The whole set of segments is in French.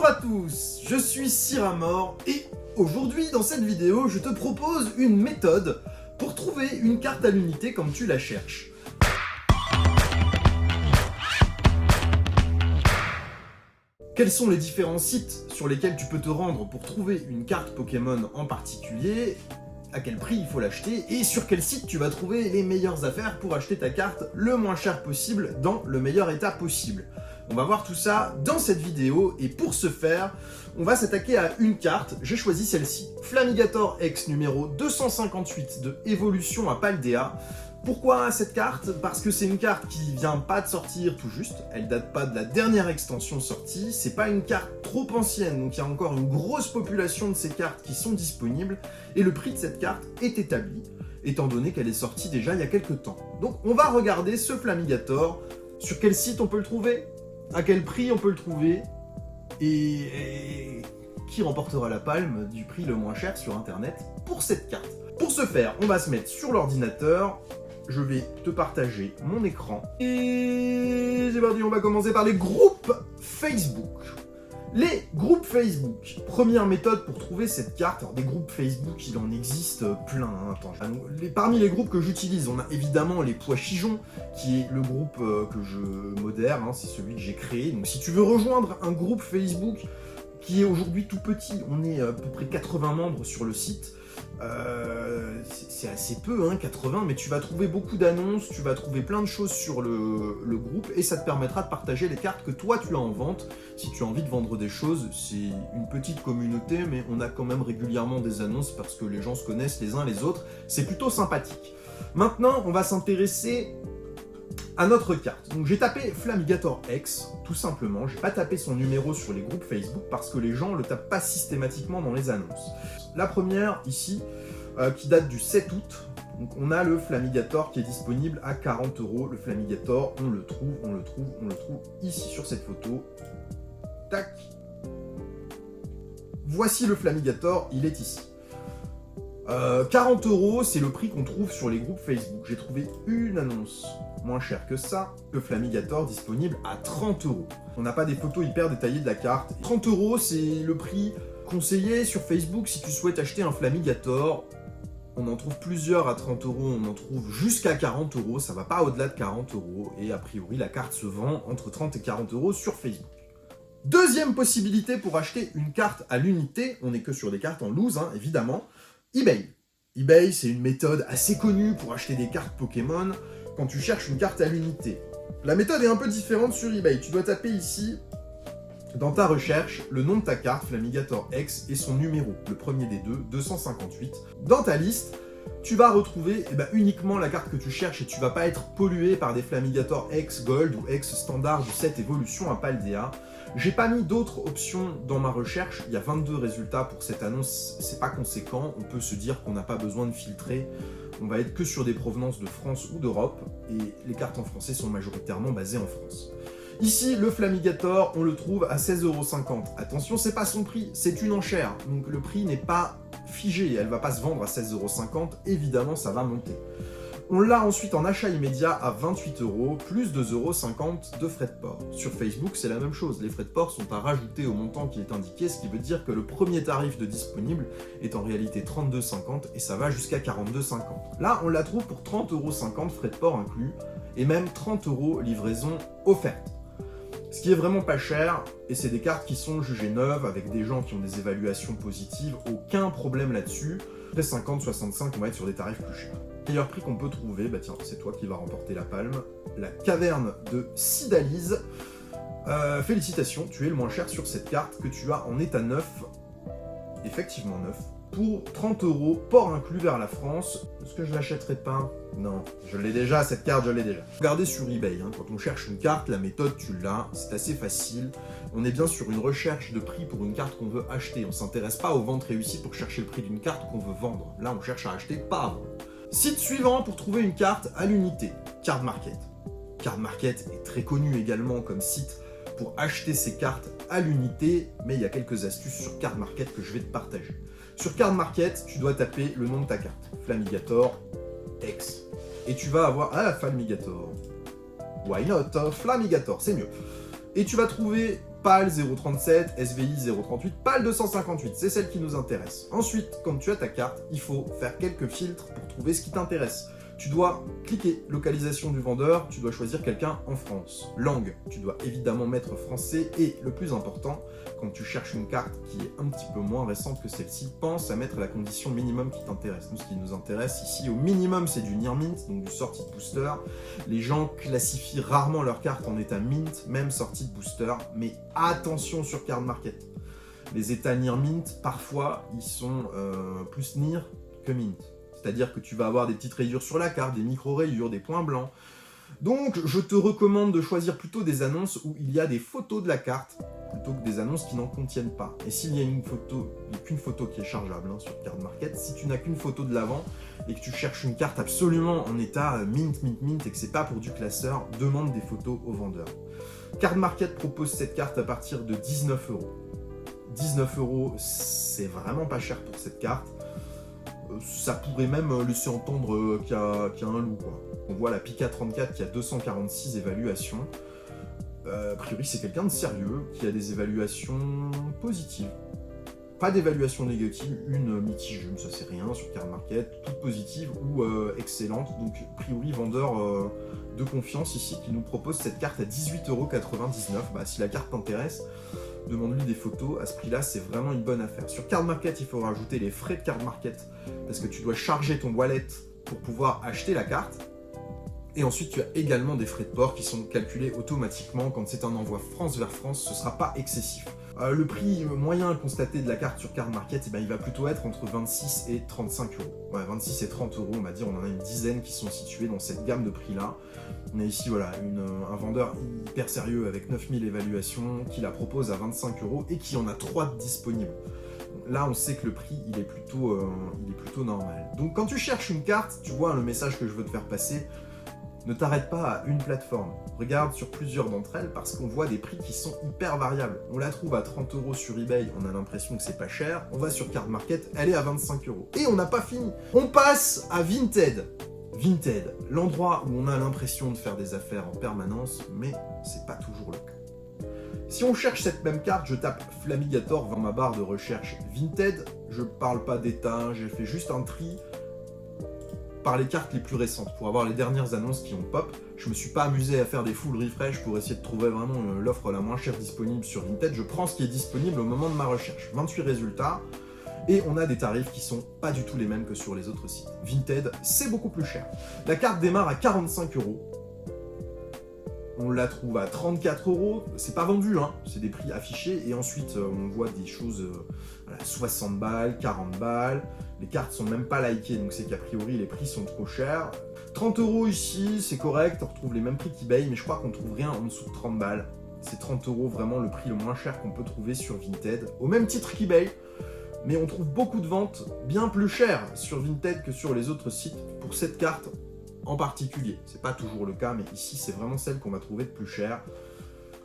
à tous, je suis Siramor et aujourd'hui dans cette vidéo je te propose une méthode pour trouver une carte à l'unité comme tu la cherches. Quels sont les différents sites sur lesquels tu peux te rendre pour trouver une carte Pokémon en particulier? À quel prix il faut l'acheter et sur quel site tu vas trouver les meilleures affaires pour acheter ta carte le moins cher possible dans le meilleur état possible. On va voir tout ça dans cette vidéo et pour ce faire, on va s'attaquer à une carte. J'ai choisi celle-ci, Flamigator X numéro 258 de Évolution à Paldea. Pourquoi cette carte? Parce que c'est une carte qui vient pas de sortir tout juste, elle date pas de la dernière extension sortie, c'est pas une carte trop ancienne, donc il y a encore une grosse population de ces cartes qui sont disponibles, et le prix de cette carte est établi, étant donné qu'elle est sortie déjà il y a quelques temps. Donc on va regarder ce Flamigator, sur quel site on peut le trouver, à quel prix on peut le trouver, et qui remportera la palme du prix le moins cher sur internet pour cette carte. Pour ce faire, on va se mettre sur l'ordinateur. Je vais te partager mon écran. Et c'est parti, on va commencer par les groupes Facebook. Les groupes Facebook. Première méthode pour trouver cette carte. Alors des groupes Facebook, il en existe plein. Hein. Attends, parmi les groupes que j'utilise, on a évidemment les Pois Chigeons, qui est le groupe que je modère, hein, c'est celui que j'ai créé. Donc si tu veux rejoindre un groupe Facebook qui est aujourd'hui tout petit, on est à peu près 80 membres sur le site. C'est assez peu, hein, 80, mais tu vas trouver beaucoup d'annonces, tu vas trouver plein de choses sur le groupe et ça te permettra de partager les cartes que toi tu as en vente. Si tu as envie de vendre des choses, c'est une petite communauté, mais on a quand même régulièrement des annonces parce que les gens se connaissent les uns les autres. C'est plutôt sympathique. Maintenant, on va s'intéresser à notre carte. Donc j'ai tapé Flamigator X, tout simplement. J'ai pas tapé son numéro sur les groupes Facebook parce que les gens le tapent pas systématiquement dans les annonces. La première, ici, qui date du 7 août. Donc on a le Flamigator qui est disponible à 40 €. Le Flamigator, on le trouve ici sur cette photo. Tac. Voici le Flamigator, il est ici. 40 €, c'est le prix qu'on trouve sur les groupes Facebook. J'ai trouvé une annonce moins chère que ça, le Flamigator disponible à 30 €. On n'a pas des photos hyper détaillées de la carte. 30 €, c'est le prix conseillé sur Facebook si tu souhaites acheter un Flamigator. On en trouve plusieurs à 30 €, on en trouve jusqu'à 40 €, ça va pas au-delà de 40 €, et a priori la carte se vend entre 30 et 40 € sur Facebook. Deuxième possibilité pour acheter une carte à l'unité, on n'est que sur des cartes en loose, hein, évidemment, eBay. eBay, c'est une méthode assez connue pour acheter des cartes Pokémon quand tu cherches une carte à l'unité. La méthode est un peu différente sur eBay. Tu dois taper ici, dans ta recherche, le nom de ta carte, Flamigator X, et son numéro, le premier des deux, 258. Dans ta liste, tu vas retrouver uniquement la carte que tu cherches et tu vas pas être pollué par des Flamigator X Gold ou X Standard de cette évolution à Paldea. J'ai pas mis d'autres options dans ma recherche, il y a 22 résultats pour cette annonce, c'est pas conséquent, on peut se dire qu'on n'a pas besoin de filtrer, on va être que sur des provenances de France ou d'Europe, et les cartes en français sont majoritairement basées en France. Ici, le Flamigator, on le trouve à 16,50 €. Attention, c'est pas son prix, c'est une enchère, donc le prix n'est pas figé, elle va pas se vendre à 16,50 €, évidemment ça va monter. On l'a ensuite en achat immédiat à 28 €, plus 2,50 € de frais de port. Sur Facebook, c'est la même chose, les frais de port sont à rajouter au montant qui est indiqué, ce qui veut dire que le premier tarif de disponible est en réalité 32,50 € et ça va jusqu'à 42,50 €. Là, on la trouve pour 30,50 € frais de port inclus, et même 30 € livraison offerte. Ce qui est vraiment pas cher, et c'est des cartes qui sont jugées neuves, avec des gens qui ont des évaluations positives, aucun problème là-dessus. Après 50, 65, on va être sur des tarifs plus chers. Le meilleur prix qu'on peut trouver, bah tiens, c'est toi qui vas remporter la palme, la caverne de Cydalise. Félicitations, tu es le moins cher sur cette carte que tu as en état neuf, effectivement neuf, pour 30 €, port inclus vers la France. Est-ce que je l'achèterai pas? Non, je l'ai déjà, cette carte, je l'ai déjà. Regardez sur eBay, hein, quand on cherche une carte, la méthode, tu l'as, c'est assez facile. On est bien sur une recherche de prix pour une carte qu'on veut acheter. On ne s'intéresse pas aux ventes réussies pour chercher le prix d'une carte qu'on veut vendre. Là, on cherche à acheter, pas à vendre. Site suivant pour trouver une carte à l'unité, Card Market. Card Market est très connu également comme site pour acheter ces cartes à l'unité, mais il y a quelques astuces sur Card Market que je vais te partager. Sur Card Market, tu dois taper le nom de ta carte, Flamigator X. Et tu vas avoir... Ah, Flamigator. Why not? Flamigator, c'est mieux. Et tu vas trouver PAL 037, SVI 038, PAL 258, c'est celle qui nous intéresse. Ensuite, quand tu as ta carte, il faut faire quelques filtres pour trouver ce qui t'intéresse. Tu dois cliquer localisation du vendeur, tu dois choisir quelqu'un en France. Langue, tu dois évidemment mettre français et le plus important, quand tu cherches une carte qui est un petit peu moins récente que celle-ci, pense à mettre la condition minimum qui t'intéresse. Nous, ce qui nous intéresse ici, au minimum, c'est du near mint, donc du sortie de booster. Les gens classifient rarement leur carte en état mint, même sortie de booster, mais attention sur Card Market. Les états near mint, parfois, ils sont plus near que mint. C'est-à-dire que tu vas avoir des petites rayures sur la carte, des micro-rayures, des points blancs. Donc, je te recommande de choisir plutôt des annonces où il y a des photos de la carte, plutôt que des annonces qui n'en contiennent pas. Et s'il y a qu'une photo qui est chargeable sur Card Market, si tu n'as qu'une photo de l'avant et que tu cherches une carte absolument en état mint, mint, mint et que c'est pas pour du classeur, demande des photos au vendeur. Card Market propose cette carte à partir de 19 €. 19 €, c'est vraiment pas cher pour cette carte. Ça pourrait même laisser entendre qu'il y a un loup, quoi. On voit la Pika 34 qui a 246 évaluations. A priori, c'est quelqu'un de sérieux qui a des évaluations positives. Pas d'évaluation négative, une mitigée, ça c'est rien sur Card Market, toute positive ou excellente. Donc, a priori, vendeur de confiance ici qui nous propose cette carte à 18,99 €. Bah, si la carte t'intéresse, demande-lui des photos, à ce prix-là, c'est vraiment une bonne affaire. Sur Card Market, il faut rajouter les frais de Card Market, parce que tu dois charger ton wallet pour pouvoir acheter la carte. Et ensuite, tu as également des frais de port qui sont calculés automatiquement. Quand c'est un envoi France vers France, ce ne sera pas excessif. Le prix moyen constaté de la carte sur Card Market, il va plutôt être entre 26 et 35 €. Ouais, 26 et 30 €, on va dire, on en a une dizaine qui sont situés dans cette gamme de prix-là. On a ici voilà, un vendeur hyper sérieux avec 9000 évaluations qui la propose à 25 € et qui en a 3 disponibles. Là, on sait que le prix, il est plutôt normal. Donc, quand tu cherches une carte, tu vois le message que je veux te faire passer. Ne t'arrête pas à une plateforme. Regarde sur plusieurs d'entre elles parce qu'on voit des prix qui sont hyper variables. On la trouve à 30 € sur eBay, on a l'impression que c'est pas cher. On va sur Card Market, elle est à 25 €. Et on n'a pas fini. On passe à Vinted. Vinted, l'endroit où on a l'impression de faire des affaires en permanence, mais c'est pas toujours le cas. Si on cherche cette même carte, je tape Flamigator dans ma barre de recherche Vinted. Je parle pas d'état, j'ai fait juste un tri par les cartes les plus récentes pour avoir les dernières annonces qui ont pop. Je me suis pas amusé à faire des full refresh pour essayer de trouver vraiment l'offre la moins chère disponible sur Vinted. Je prends ce qui est disponible au moment de ma recherche. 28 résultats. Et on a des tarifs qui sont pas du tout les mêmes que sur les autres sites. Vinted, c'est beaucoup plus cher. La carte démarre à 45 €. On la trouve à 34 €. C'est pas vendu, hein. C'est des prix affichés. Et ensuite, on voit des choses à 60 balles, 40 balles. Les cartes sont même pas likées, donc c'est qu'a priori les prix sont trop chers. 30 € ici, c'est correct. On retrouve les mêmes prix qu'eBay, mais je crois qu'on trouve rien en dessous de 30 balles. C'est 30 € vraiment le prix le moins cher qu'on peut trouver sur Vinted. Au même titre qu'eBay. Mais on trouve beaucoup de ventes bien plus chères sur Vinted que sur les autres sites pour cette carte en particulier. C'est pas toujours le cas, mais ici c'est vraiment celle qu'on va trouver de plus chère.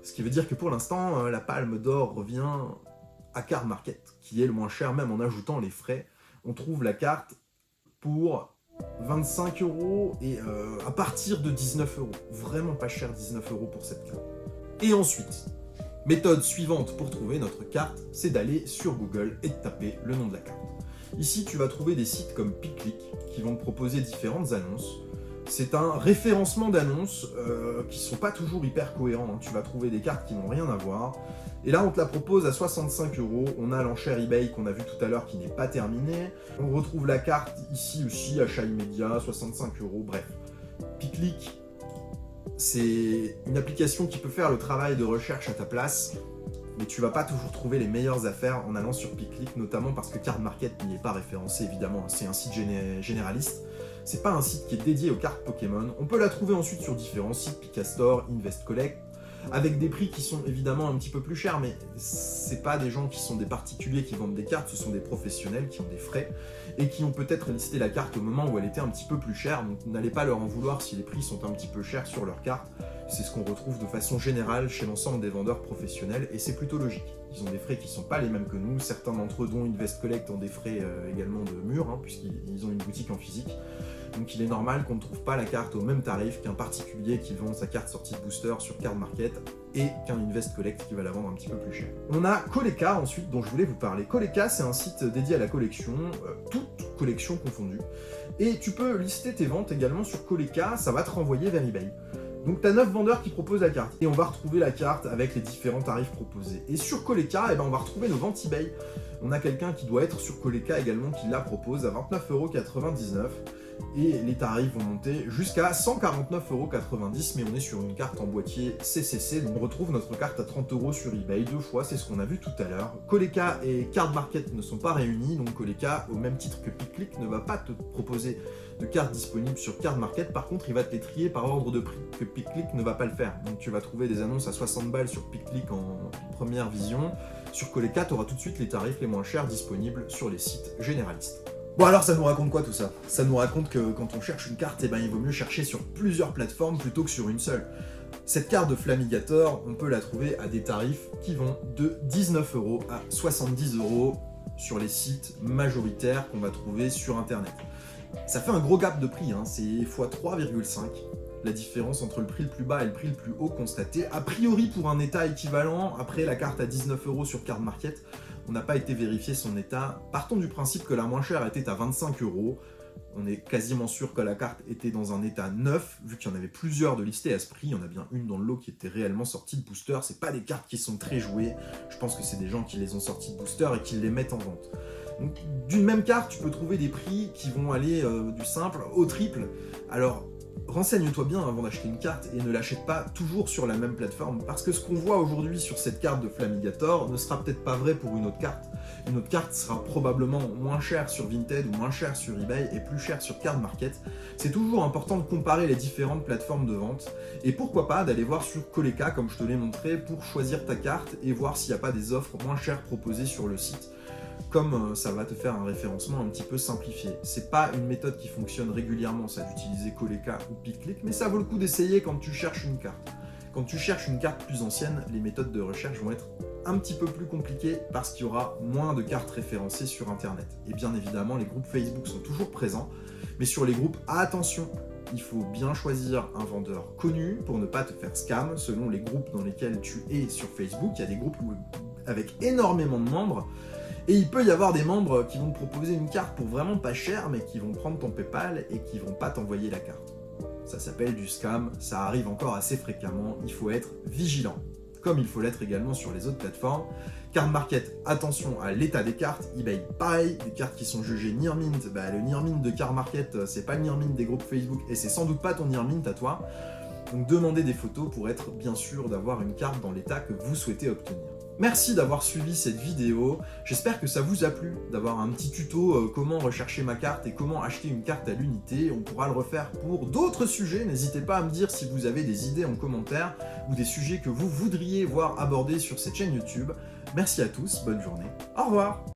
Ce qui veut dire que pour l'instant, la Palme d'Or revient à Card Market, qui est le moins cher, même en ajoutant les frais. On trouve la carte pour 25 € et à partir de 19 €. Vraiment pas cher, 19 € pour cette carte. Et ensuite, méthode suivante pour trouver notre carte, c'est d'aller sur Google et de taper le nom de la carte. Ici, tu vas trouver des sites comme Piclic qui vont te proposer différentes annonces. C'est un référencement d'annonces qui ne sont pas toujours hyper cohérents. Hein. Tu vas trouver des cartes qui n'ont rien à voir. Et là, on te la propose à 65 €. On a l'enchère eBay qu'on a vu tout à l'heure qui n'est pas terminée. On retrouve la carte ici aussi, achat immédiat, 65 €. Bref, Piclic, c'est une application qui peut faire le travail de recherche à ta place, mais tu vas pas toujours trouver les meilleures affaires en allant sur Piclic, notamment parce que Card Market n'y est pas référencé, évidemment. C'est un site généraliste. C'est pas un site qui est dédié aux cartes Pokémon. On peut la trouver ensuite sur différents sites, Picastore, Invest Collect, avec des prix qui sont évidemment un petit peu plus chers, mais c'est pas des gens qui sont des particuliers qui vendent des cartes, ce sont des professionnels qui ont des frais et qui ont peut-être listé la carte au moment où elle était un petit peu plus chère, donc n'allez pas leur en vouloir si les prix sont un petit peu chers sur leur carte. C'est ce qu'on retrouve de façon générale chez l'ensemble des vendeurs professionnels et c'est plutôt logique. Ils ont des frais qui sont pas les mêmes que nous, certains d'entre eux dont Invest Collect ont des frais également de mur, hein, puisqu'ils ont une boutique en physique. Donc il est normal qu'on ne trouve pas la carte au même tarif qu'un particulier qui vend sa carte sortie de booster sur Card Market. et qu'un Invest Collect qui va la vendre un petit peu plus cher. On a Koleka ensuite, dont je voulais vous parler. Koleka, c'est un site dédié à la collection, toutes collections confondues. Et tu peux lister tes ventes également sur Koleka, ça va te renvoyer vers eBay. Donc tu as 9 vendeurs qui proposent la carte, et on va retrouver la carte avec les différents tarifs proposés. Et sur Koleka, eh ben, on va retrouver nos ventes eBay. On a quelqu'un qui doit être sur Koleka également qui la propose à 29,99 €. Et les tarifs vont monter jusqu'à 149,90 €, mais on est sur une carte en boîtier CCC, donc on retrouve notre carte à 30 € sur eBay, 2 fois, c'est ce qu'on a vu tout à l'heure. Koleka et Card Market ne sont pas réunis, donc Koleka, au même titre que PicClick, ne va pas te proposer de cartes disponibles sur Card Market, par contre il va te les trier par ordre de prix, que PicClick ne va pas le faire. Donc tu vas trouver des annonces à 60 balles sur PicClick en première vision, sur Koleka tu auras tout de suite les tarifs les moins chers disponibles sur les sites généralistes. Bon alors ça nous raconte quoi tout ça? Ça nous raconte que quand on cherche une carte, eh ben, il vaut mieux chercher sur plusieurs plateformes plutôt que sur une seule. Cette carte de Flamigator, on peut la trouver à des tarifs qui vont de 19 € à 70 € sur les sites majoritaires qu'on va trouver sur internet. Ça fait un gros gap de prix, hein, c'est x 3,5 la différence entre le prix le plus bas et le prix le plus haut constaté. A priori pour un état équivalent, après la carte à 19 € sur Card Market, on n'a pas été vérifier son état. Partons du principe que la moins chère était à 25 €. On est quasiment sûr que la carte était dans un état neuf, vu qu'il y en avait plusieurs de listées à ce prix. Il y en a bien une dans le lot qui était réellement sortie de booster. C'est pas des cartes qui sont très jouées. Je pense que c'est des gens qui les ont sorties de booster et qui les mettent en vente. Donc, d'une même carte, tu peux trouver des prix qui vont aller du simple au triple. Alors, renseigne-toi bien avant d'acheter une carte et ne l'achète pas toujours sur la même plateforme, parce que ce qu'on voit aujourd'hui sur cette carte de Flamigator ne sera peut-être pas vrai pour une autre carte. Une autre carte sera probablement moins chère sur Vinted ou moins chère sur eBay et plus chère sur Card Market. C'est toujours important de comparer les différentes plateformes de vente et pourquoi pas d'aller voir sur Koleka comme je te l'ai montré pour choisir ta carte et voir s'il n'y a pas des offres moins chères proposées sur le site. Comme ça va te faire un référencement un petit peu simplifié. C'est pas une méthode qui fonctionne régulièrement, ça d'utiliser Koleka ou PicClick, mais ça vaut le coup d'essayer quand tu cherches une carte. Quand tu cherches une carte plus ancienne, les méthodes de recherche vont être un petit peu plus compliquées parce qu'il y aura moins de cartes référencées sur Internet. Et bien évidemment, les groupes Facebook sont toujours présents, mais sur les groupes, attention, il faut bien choisir un vendeur connu pour ne pas te faire scam selon les groupes dans lesquels tu es sur Facebook. Il y a des groupes avec énormément de membres, et il peut y avoir des membres qui vont te proposer une carte pour vraiment pas cher, mais qui vont prendre ton PayPal et qui vont pas t'envoyer la carte. Ça s'appelle du scam, ça arrive encore assez fréquemment, il faut être vigilant. Comme il faut l'être également sur les autres plateformes. Card Market, attention à l'état des cartes. eBay, pareil, des cartes qui sont jugées near mint. Le near mint de Card Market, c'est pas le near mint des groupes Facebook et c'est sans doute pas ton near mint à toi. Donc demandez des photos pour être bien sûr d'avoir une carte dans l'état que vous souhaitez obtenir. Merci d'avoir suivi cette vidéo, j'espère que ça vous a plu d'avoir un petit tuto comment rechercher ma carte et comment acheter une carte à l'unité. On pourra le refaire pour d'autres sujets, n'hésitez pas à me dire si vous avez des idées en commentaire ou des sujets que vous voudriez voir abordés sur cette chaîne YouTube. Merci à tous, bonne journée, au revoir.